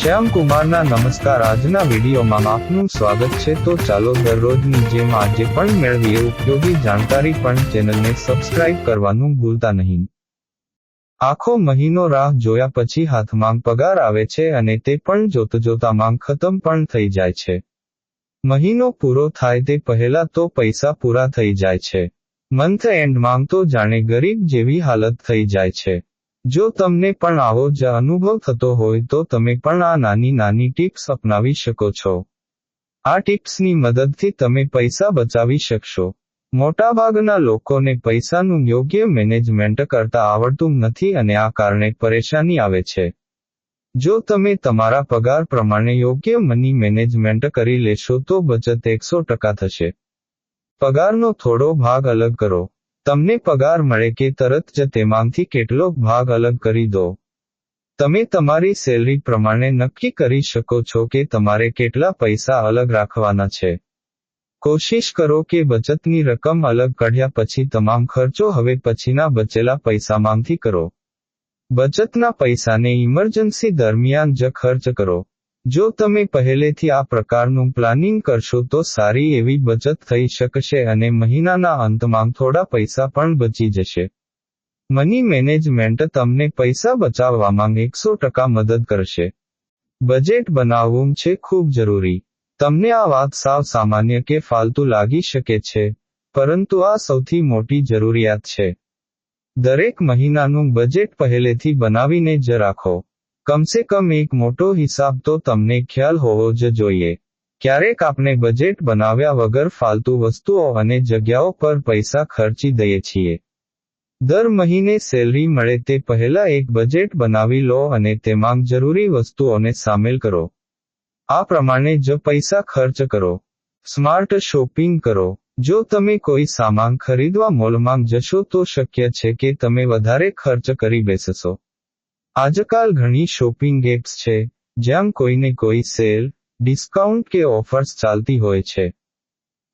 શ્યામકુમારના નમસ્કાર. આજના વિડીયોમાં આપનું સ્વાગત છે. તો ચાલો દરરોજની જેમ આજે પણ મેળવીએ ઉપયોગી જાણકારી, પણ ચેનલને સબસ્ક્રાઇબ કરવાનું ભૂલતા નહીં. આખો મહિનો રાહ જોયા પછી હાથમાં પગાર આવે છે અને તે પણ જોતજોતામાં ખતમ પણ થઈ જાય છે. મહિનો પૂરો થાય તે પહેલા તો પૈસા પૂરા થઈ જાય છે. મંથ એન્ડમાં તો જાણે ગરીબ જેવી હાલત થઈ જાય છે. જો તમને પણ આવો જ અનુભવ થતો હોય તો તમે પણ આ નાની નાની ટિપ્સ અપનાવી શકો છો. આ ટિપ્સની મદદથી તમે પૈસા બચાવી શકશો. મોટાભાગના લોકોને પૈસાનું યોગ્ય મેનેજમેન્ટ કરતા આવડતું નથી અને આ કારણે પરેશાની આવે છે. જો તમે તમારા પગાર પ્રમાણે યોગ્ય મની મેનેજમેન્ટ કરી લેશો તો બચત 100% થશે. પગારનો થોડો ભાગ અલગ કરો. તમને પગાર મળે કે તરત જ તેમાંથી કેટલોક ભાગ અલગ કરી દો. તમે તમારી સેલરી પ્રમાણે નક્કી કરી શકો છો કે તમારે કેટલા પૈસા અલગ રાખવાના છે. કોશિશ કરો કે બચતની રકમ અલગ કાઢ્યા પછી તમામ ખર્ચો હવે પછીના બચેલા પૈસામાંથી કરો. બચતના પૈસાને ઇમરજન્સી દરમિયાન જ ખર્ચ કરો. જો તમે પહેલેથી આ પ્રકારનું પ્લાનિંગ કરશો તો સારી એવી બચત થઈ શકશે અને મહિનાના અંતમાં થોડા પૈસા પણ બચી જશે. મની મેનેજમેન્ટ તમને પૈસા બચાવવામાં 100% મદદ કરશે. બજેટ બનાવવું છે ખૂબ જરૂરી. તમને આ વાત સાવ સામાન્ય કે ફાલતુ લાગી શકે છે, પરંતુ આ સૌથી મોટી જરૂરિયાત છે. દરેક મહિનાનું બજેટ પહેલેથી બનાવીને જ રાખો. કમસે કમ એક મોટો હિસાબ તો તમને ખ્યાલ હોવો જ જોઈએ. ક્યારેક આપણે બજેટ બનાવ્યા વગર ફાલતુ વસ્તુઓ અને જગ્યાઓ પર પૈસા ખર્ચી દઈએ છીએ. દર મહિને સેલરી મળે તે પહેલા એક બજેટ બનાવી લો અને તેમાં જરૂરી વસ્તુઓને સામેલ કરો. આ પ્રમાણે જ પૈસા ખર્ચ કરો. સ્માર્ટ શોપિંગ કરો. જો તમે કોઈ સામાન ખરીદવા મોલમાં જશો તો શક્ય છે કે તમે વધારે ખર્ચ કરી બેસશો. આજકાલ ઘણી શોપિંગ એપ્સ છે, જ્યાં કોઈને કોઈ સેલ, ડિસ્કાઉન્ટ કે ઓફર્સ ચાલતી હોય છે.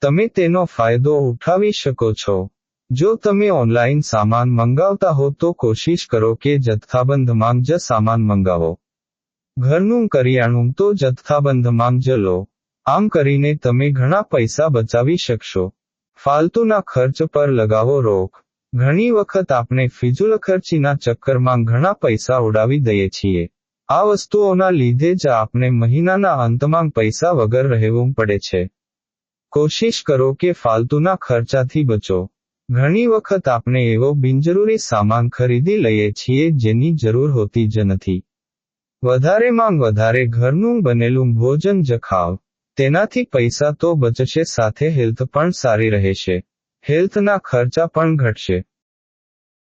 તમે તેનો ફાયદો ઉઠાવી શકો છો. જો તમે ઓનલાઈન સામાન મંગાવતા હો તો કોશિશ કરો કે જથ્થાબંધમાં જ સામાન મંગાવો. ઘરનું કરિયાણું તો જથ્થાબંધમાં જ લો. આમ કરીને તમે ઘણા પૈસા બચાવી શકશો. ફાલતુના ખર્ચ પર લગાવો રોક. ઘણી વખત આપણે ફિઝૂલખર્ચીના ચક્કરમાં ઘણા પૈસા ઉડાવી દઈએ છીએ. આ વસ્તુઓના લીધે જ આપણે મહિનાના અંતમાં પૈસા વગર રહેવું પડે છે. કોશિશ કરો કે ફાલતુના ખર્ચાથી બચો. ઘણી વખત આપણે એવો બિનજરૂરી સામાન ખરીદી લઈએ છીએ જેની જરૂર હોતી જ નથી. વધારેમાં વધારે ઘરનું બનેલું ભોજન જ ખાવ. તેનાથી પૈસા તો બચશે, સાથે હેલ્થ પણ સારી રહેશે. હેલ્થના ખર્ચા પણ ઘટશે.